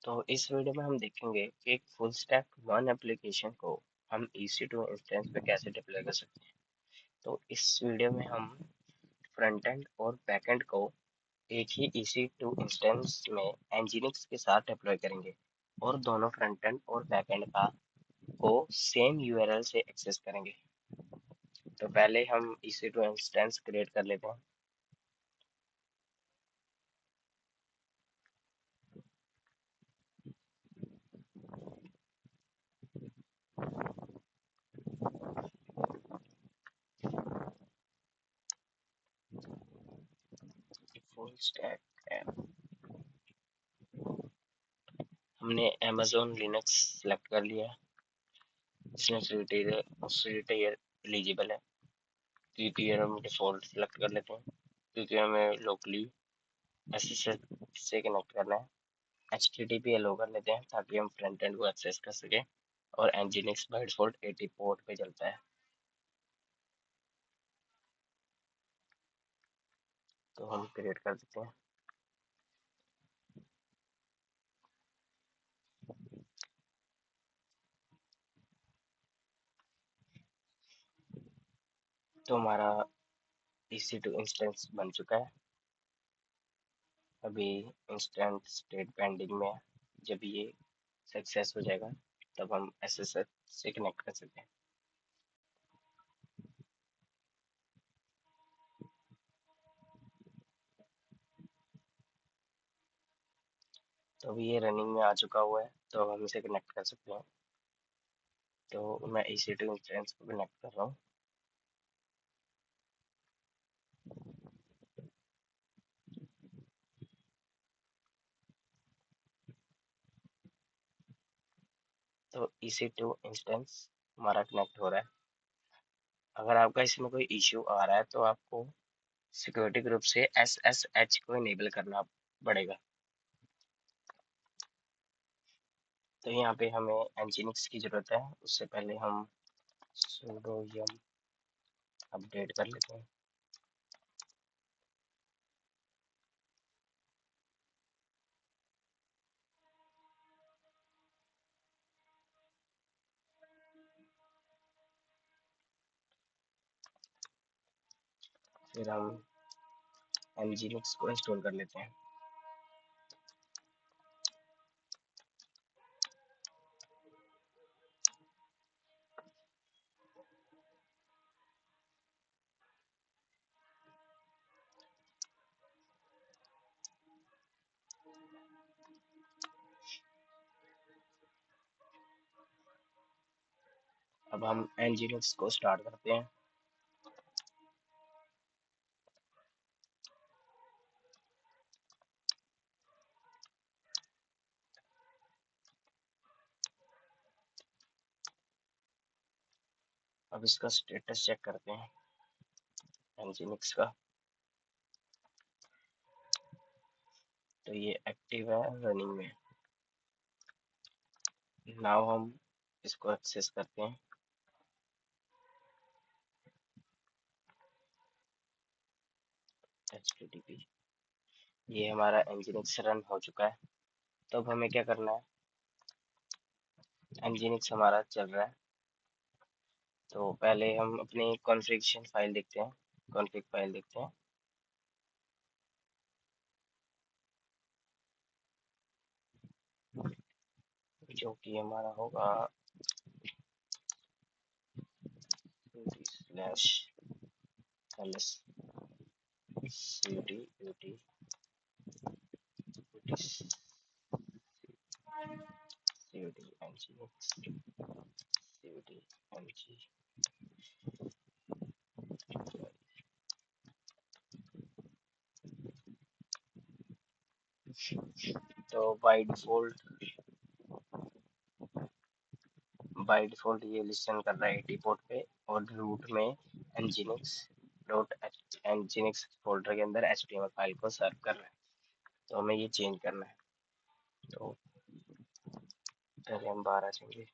तो इस वीडियो में हम देखेंगे कि एक फुल स्टैक वन एप्लीकेशन को हम EC2 इंस्टेंस पे कैसे डिप्लॉय कर सकते हैं। तो इस वीडियो में हम फ्रंट एंड और बैक एंड को एक ही EC2 इंस्टेंस में Nginx के साथ डिप्लॉय करेंगे और दोनों फ्रंट एंड और बैक एंड का को सेम URL से एक्सेस करेंगे। तो पहले हम EC2 इंस्टेंस क्रिएट कर लेते हैं। फुल स्टैक हमने Amazon लिनक्स सेलेक्ट कर लिया है। इसमें टीयर एलिजिबल है। टीयर हम डिफॉल्ट सेलेक्ट कर लेते हैं क्योंकि हमें लोकली SSH से कनेक्ट करना है। HTTP अलो कर लेते हैं ताकि हम फ्रंट एंड को एक्सेस कर सकें और Nginx बाय डिफॉल्ट 80 पोर्ट पे चलता है। तो हम क्रिएट कर देते हैं। तो हमारा EC2 इंस्टेंस बन चुका है। अभी इंस्टेंस स्टेट पेंडिंग में है। जब ये सक्सेस हो जाएगा तब हम SSH से कनेक्ट कर सकते हैं। तो अभी ये रनिंग में आ चुका हुआ है तो अब हम इसे कनेक्ट कर सकते हैं। तो मैं EC2 इंस्टेंस को कनेक्ट कर रहा हूँ। तो EC2 इंस्टेंस हमारा कनेक्ट हो रहा है। अगर आपका इसमें कोई इश्यू आ रहा है तो आपको सिक्योरिटी ग्रुप से SSH को इनेबल करना पड़ेगा। तो यहाँ पे हमें Nginx की जरूरत है। उससे पहले हम sudo yum अपडेट कर लेते हैं। फिर हम Nginx को इंस्टॉल कर लेते हैं। अब हम Nginx को स्टार्ट करते हैं। अब इसका स्टेटस चेक करते हैं Nginx का। तो ये एक्टिव है, रनिंग में। नाउ हम इसको एक्सेस करते हैं। HTTP ये हमारा Nginx रन हो चुका है। तो अब हमें क्या करना है, Nginx हमारा चल रहा है। तो पहले हम अपनी कॉन्फ़िगरेशन फाइल देखते हैं, कॉन्फ़िग फाइल देखते हैं। जो कि हमारा होगा slash ls cd ut cd Nginx cd ng। तो बाय डिफॉल्ट ये लिसन कर रहा है 80 पोर्ट पे और रूट में nginx डॉट nginx फोल्डर के अंदर HTML फाइल को सर्व कर रहा है। तो हमें ये चेंज करना है। तो पहले हम बाहर आ जाएंगे।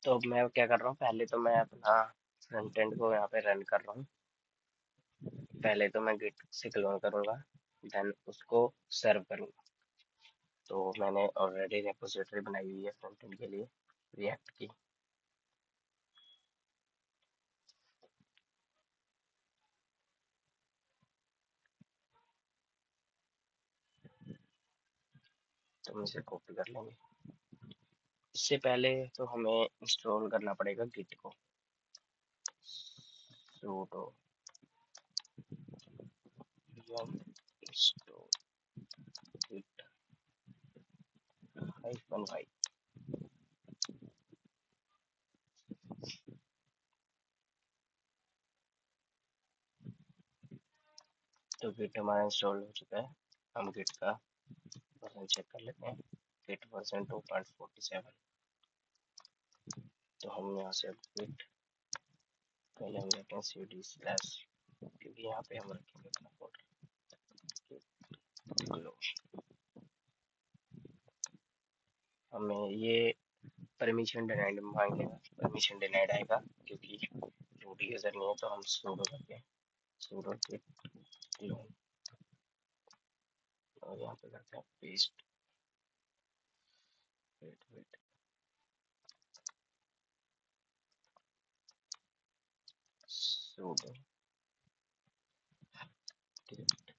तो अब मैं क्या कर रहा हूँ, पहले तो मैं अपना फ्रंट एंड को यहाँ पे रन कर रहा हूँ। पहले तो मैं गिट से क्लोन करूंगा, देन उसको सर्व करूंगा। तो मैंने ऑलरेडी रेपोजिटरी बनाई हुई है फ्रंट एंड के लिए रिएक्ट की। तो हम इसे कॉपी कर लेंगे। इससे पहले तो हमें इंस्टॉल करना पड़ेगा गिट को। sudo yum install git -y। तो गिट हमारा इंस्टॉल हो चुका है। हम गिट का वर्जन चेक कर लेते हैं। Git version 2.47। तो हम यहाँ से गिट पहले हम लेते हैं cd स्लैश, क्योंकि यहाँ पे हम रखेंगे अपना फोल्डर। हमें ये परमिशन डिनाइड मांगेगा, परमिशन डिनाइड आएगा क्योंकि रूट यूजर नहीं है। तो हम sudo करके sudo git clone और यहाँ पे करते हैं paste. Wait wait sudo git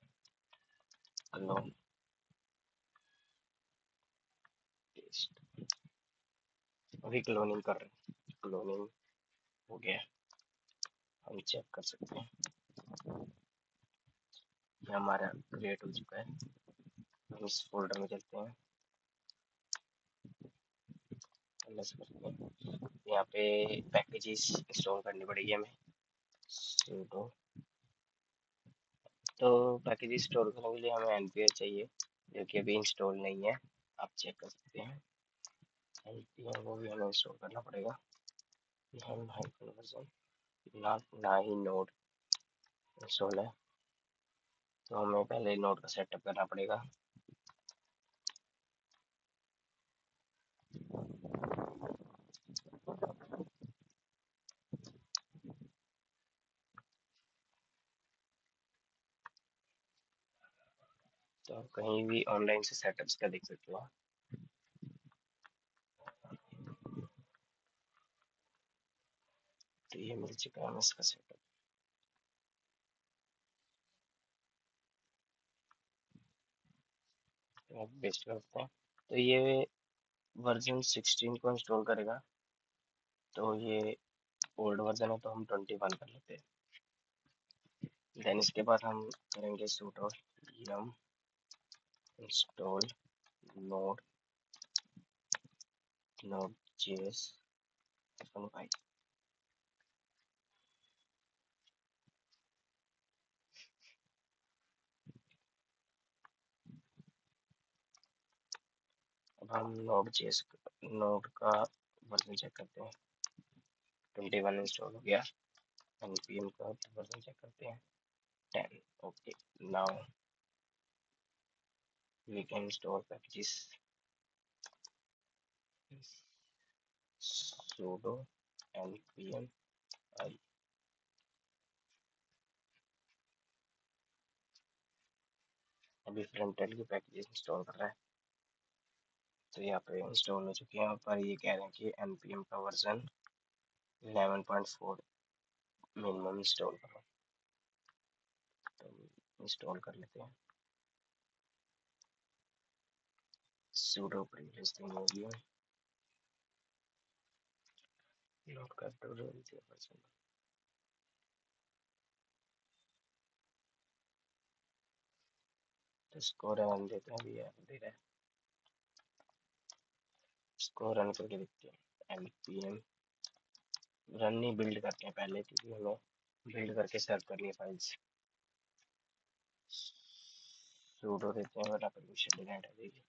clone paste. अभी क्लोनिंग कर रहे हैं, क्लोनिंग हो गया। हम चेक कर सकते हैं ये हमारा क्रिएट हो चुका है। हम इस फोल्डर में चलते हैं, प्लस करते हैं। यहाँ पे पैकेजेस इंस्टॉल करनी पड़ेगी हमें। sudo तो पैकेजेस इंस्टॉल करने के लिए हमें npm चाहिए, जो कि अभी इंस्टॉल नहीं है। आप चेक कर सकते हैं। npm वो भी हमें इंस्टॉल करना पड़ेगा। हम हाइफन वर्जन ना ही नोड इंस्टॉल है, तो हमें पहले नोड का सेटअप करना पड़ेगा। तो आप कहीं भी ऑनलाइन से सेटअप्स का देख सकते हो। तो ये मिल चुका है हमें इसका सेटअप। आप पेस्ट करते हैं तो ये वर्जन 16 को इंस्टॉल करेगा। तो ये ओल्ड वर्जन है, तो हम 21 कर लेते हैं। देन इसके बाद हम करेंगे sudo yum install node node.js -y। अब हम नोड का वर्जन चेक करते हैं। 21 इंस्टॉल हो गया। npm का वर्जन चेक करते हैं 10। Okay, now we can install packages. sudo npm i। अभी फ्रंट एंड के पैकेजेस इंस्टॉल कर रहा है। तो यहाँ पे इंस्टॉल हो चुके हैं। पर ये कह रहे हैं कि npm का वर्जन 11.4 मिनिमम इंस्टॉल करो। तो इंस्टॉल कर लेते हैं। sudo previously movie नोट का वर्जन। तो इसको रन देते हैं। अभी दे रहा है, इसको रन करके देखते हैं। npm रन नहीं, बिल्ड करते हैं पहले, क्योंकि हमें बिल्ड करके सर्व करनी है फाइल्स। sudo देते हैं, वरना परमिशन डिनाइड आ जाएगी।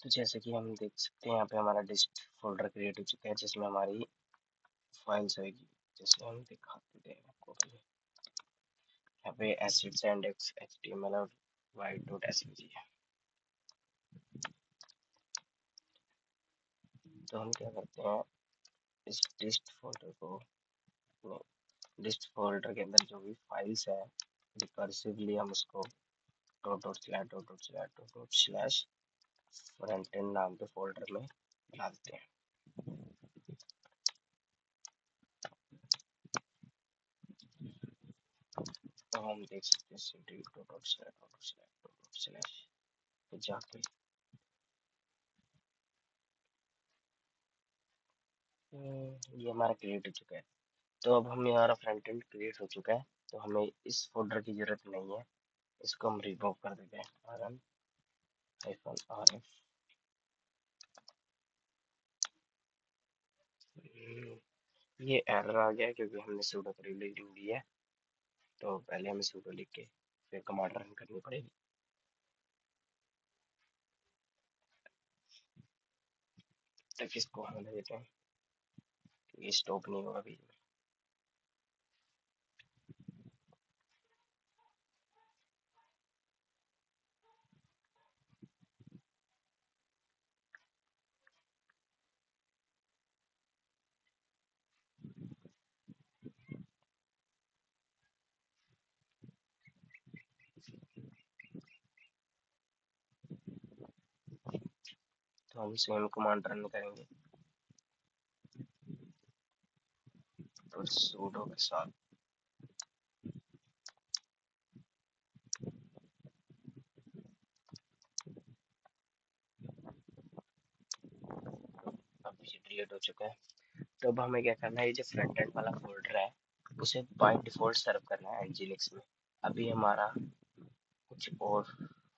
तो जैसे कि हम देख सकते हैं यहाँ पे हमारा डिस्ट फोल्डर क्रिएट हो चुका है, जिसमें हमारी फाइल्स होगी। जैसे हम दिखाते हैं आपको पहले, यहाँ पे एसिड्स इंडेक्स html और white.svg है। तो हम क्या करते हैं, इस डिस्ट फोल्डर को, डिस्ट फोल्डर के अंदर जो भी फाइल्स है रिकर्सिवली हम उसको dot dot slash dot dot slash dot dot slash front end नाम के फोल्डर में डालते हैं। तो हम देख सकते हैं cd dot dot slash dot dot slash dot dot slash पे जाके ये हमारा क्रिएट हो चुका है। तो अब हम हमारा फ्रंट एंड क्रिएट हो चुका है, तो हमें इस फोल्डर की जरूरत नहीं है, इसको हम रिमूव कर देते हैं। rm-rf ये एरर आ गया क्योंकि हमने sudo query लिख दी है, तो पहले हमें sudo लिख के फिर कमांड रन करनी पड़ेगी। तक इसको होने देते हैं, ये स्टॉप नहीं होगा बीच में। तो हम सेम कमांड रन करेंगे और sudo के साथ अब ये डिलीट हो चुका है। तो अब हमें क्या करना है, ये जो फ्रंट एंड वाला फोल्डर है उसे बाय डिफॉल्ट सर्व करना है nginx में। अभी हमारा कुछ और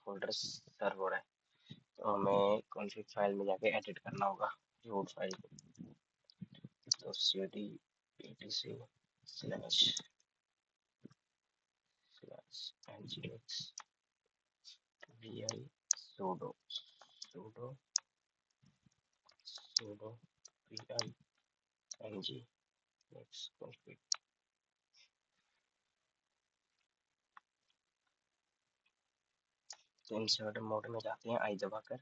फोल्डर सर्व हो रहा है, तो हमें कॉन्फ़िग फाइल में जाके एडिट करना होगा रूट फाइल को। तो cd etc slash slash nginx vi sudo sudo sudo vi nginx config। तो इंसर्ट मोड में जाते हैं आई दबाकर,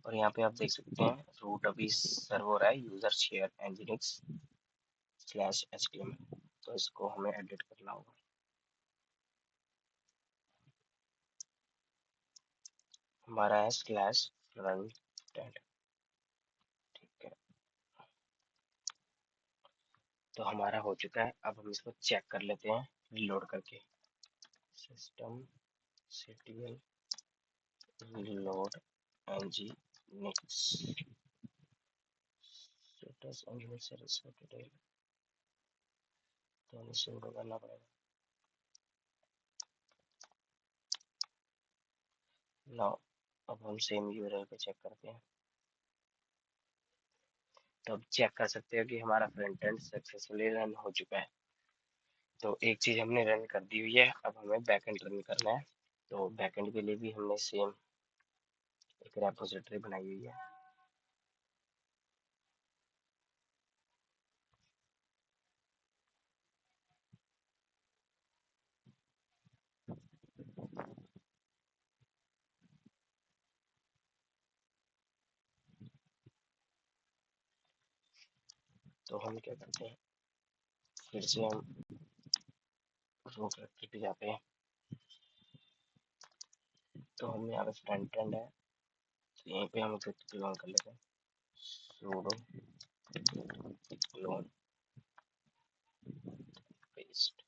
और यहाँ पे आप देख सकते हैं रूट अभी सर्व हो रहा है user share nginx slash html। तो इसको हमें एडिट करना होगा। हमारा है स्लैश फ्रंट एंड, ठीक है। तो हमारा हो चुका है, अब हम इसको चेक कर लेते हैं रीलोड करके। System ctl reload nginx status nginx service detail, तो हमें sudo करना पड़ेगा ना। अब हम सेम यूआरएल पे चेक करते हैं, तो अब चेक कर सकते हैं कि हमारा फ्रंट एंड सक्सेसफुली रन हो चुका है। तो एक चीज हमने रन कर दी हुई है, अब हमें बैकएंड रन करना है। तो बैकएंड के लिए भी हमने सेम एक रेपोजिटरी बनाई हुई है। तो हम क्या करते हैं, फिर से हम रूट डायरेक्टरी पे जाते हैं। तो हम यहाँ पे फ्रंट एंड है, तो यहीं पे हम git क्लोन कर लेते हैं, sudo clone paste।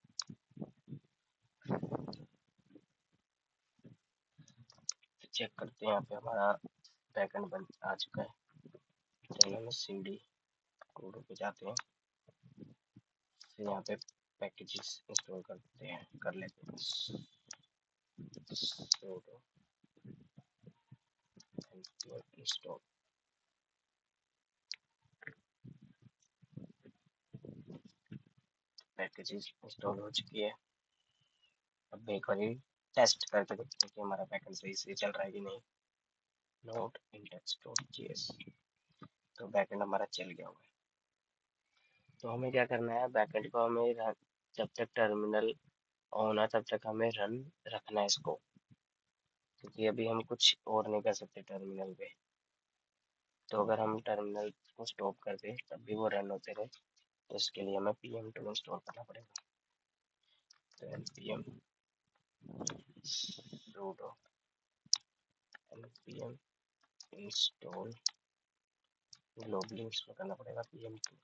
चेक करते हैं, यहाँ पे हमारा बैकएंड बन आ चुका है। तो हम cd कोड पे जाते हैं, फिर यहाँ पे पैकेजेस इंस्टॉल करते हैं, कर लेते हैं sudo npm install। Packages install हो चुकी है। अब एक बार टेस्ट करके देखते हैं कि हमारा बैकएंड सही से चल रहा है कि नहीं। नोट index.js, तो बैकएंड हमारा चल गया हुआ है। तो हमें क्या करना है, बैकएंड को हमें जब तक टर्मिनल ऑन है तब तक हमें रन रखना है इसको, क्योंकि अभी हम कुछ और नहीं कर सकते टर्मिनल पे। तो अगर हम टर्मिनल को स्टॉप कर दें तब भी वो रन होते रहे, तो इसके लिए हमें pm2 इंस्टॉल करना पड़ेगा। तो npm sudo npm install globally install करना पड़ेगा pm2।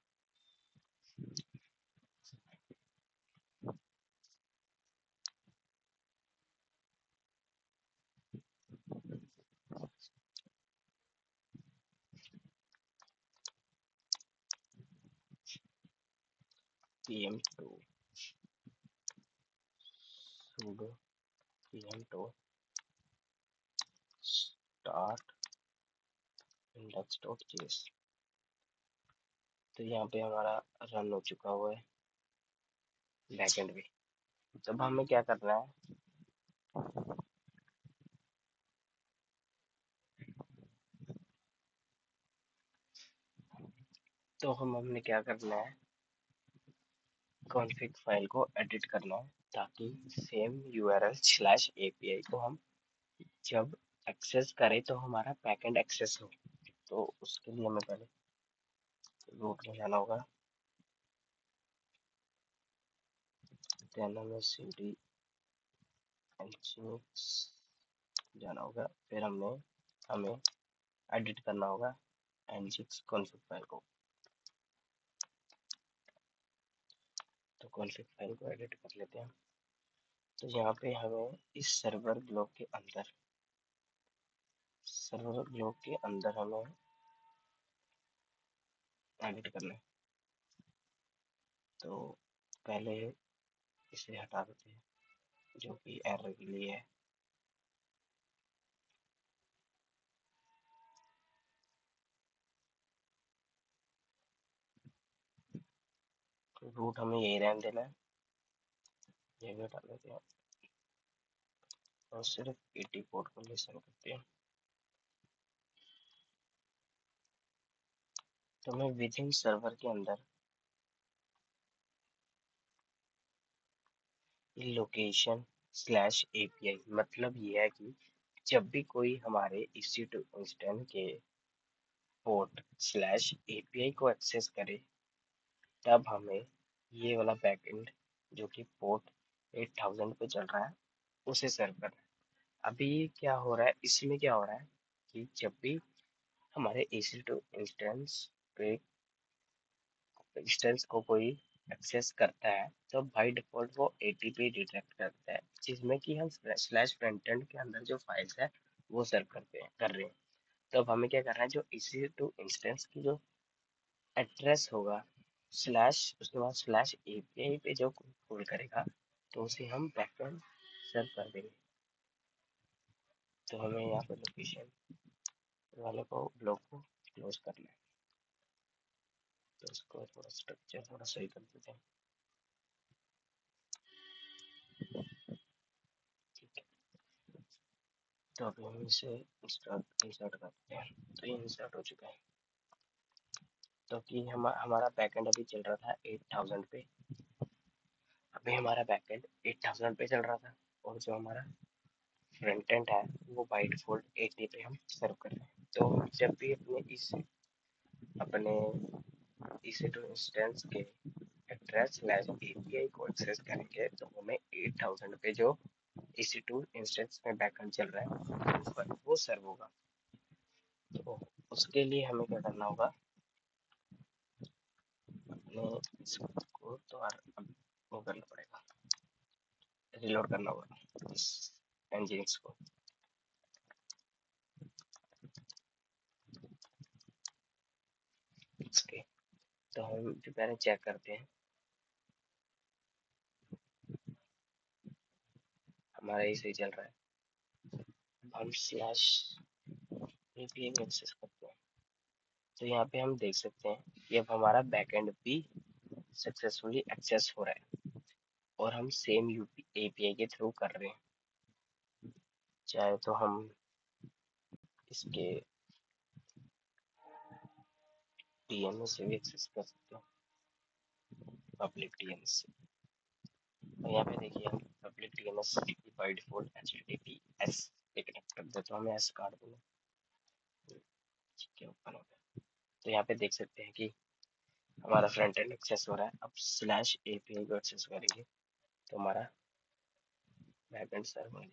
pm2 sudo pm2 start index.js। तो यहाँ पे हमारा रन हो चुका हुआ है बैकएंड भी। तब हमें क्या करना है, तो हमने क्या करना है, कॉन्फ़िग फाइल को एडिट करना है ताकि सेम यूआरएल स्लैश एपीआई को हम जब एक्सेस करें तो हमारा बैकएंड एक्सेस हो। तो उसके लिए हमें पहले रूट में जाना होगा, देन हमें cd nginx जाना होगा, फिर हमें एडिट करना होगा nginx कॉन्फ़िग फाइल को। तो कॉन्फ़िग फाइल को एडिट कर लेते हैं। तो यहाँ पे हमें इस सर्वर ब्लॉक के अंदर हमें एडिट करना है। तो पहले इसे हटा देते हैं जो कि एरर के लिए है। तो रूट हमें यही रहने देना है, ये भी हटा देते हैं और सिर्फ 80 पोर्ट को लिसन करते हैं। तो हमें विद इन सर्वर के अंदर लोकेशन स्लैश एपीआई, मतलब ये है कि जब भी कोई हमारे EC2 इंस्टेंस के पोर्ट स्लैश एपीआई को एक्सेस करे तब हमें ये वाला बैकएंड जो कि पोर्ट 8000 पे चल रहा है उसे सर्व करना है। अभी क्या हो रहा है, इसमें क्या हो रहा है कि जब भी हमारे EC2 इंस्टेंस को कोई एक्सेस करता है तो बाय डिफॉल्ट वो एटीपी डिटेक्ट करता है, जिसमें कि हम स्लैश फ्रंट एंड के अंदर जो फाइल्स है वो सर्व कर रहे हैं। तो अब हमें क्या करना है, जो EC2 इंस्टेंस की जो एड्रेस होगा स्लैश उसके बाद स्लैश एपीआई पे जो कॉल करेगा तो उसे हम बैकएंड सर्व कर देंगे। तो हमें यहाँ पर लोकेशन वाले को ब्लॉक को क्लोज करना है। तो इसको थोड़ा स्ट्रक्चर थोड़ा सही कर देते हैं। ठीक है, तो अभी हम इसे इंसर्ट करते हैं। तो ये इंसर्ट हो चुका है। तो कि हमारा बैकएंड अभी चल रहा था 8000 पे, अभी हमारा बैकएंड 8000 पे चल रहा था और जो हमारा फ्रंट एंड है वो बाय डिफॉल्ट 80 पे हम सर्व कर रहे हैं। तो जब भी अपने EC2 इंस्टेंस के एड्रेस स्लैश एपीआई को एक्सेस करेंगे तो हमें 8000 पे जो EC2 इंस्टेंस में बैकएंड चल रहा है वो सर्व होगा। तो उसके लिए हमें क्या करना होगा, अपने इसको तो वो करना पड़ेगा, रिलोड करना होगा इस nginx को। इसके तो हम जो पहले चेक करते हैं हमारा ये सही चल रहा है। हम स्लैश एपीआई में एक्सेस करते हैं तो यहाँ पे हम देख सकते हैं कि अब हमारा बैकएंड भी सक्सेसफुली एक्सेस हो रहा है और हम सेम एपीआई के थ्रू कर रहे हैं। चाहे तो हम इसके डीएनएस से भी एक्सेस कर सकते हैं, पब्लिक डीएनएस से। और यहाँ पे देखिए हम public DNS by default HTTPS पे कनेक्ट कर देते, तो हमें ऐसे काट देना। ठीक है, ओपन हो गया। तो यहाँ पे देख सकते हैं कि हमारा फ्रंट एंड एक्सेस हो रहा है। अब स्लैश एपीआई को एक्सेस करेंगे तो हमारा बैकएंड सर्वर है।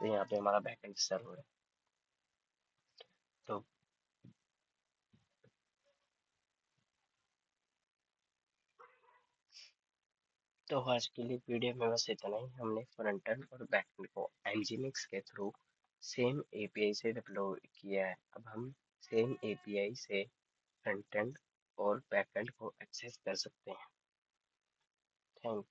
तो यहाँ पे हमारा बैकएंड सर्वर है। तो आज के लिए वीडियो में बस इतना ही। हमने फ्रंट एंड और बैकएंड को nginx के थ्रू सेम एपीआई से डिप्लॉय किया है। अब हम सेम एपीआई से फ्रंट एंड और बैकएंड को एक्सेस कर सकते हैं। थैंक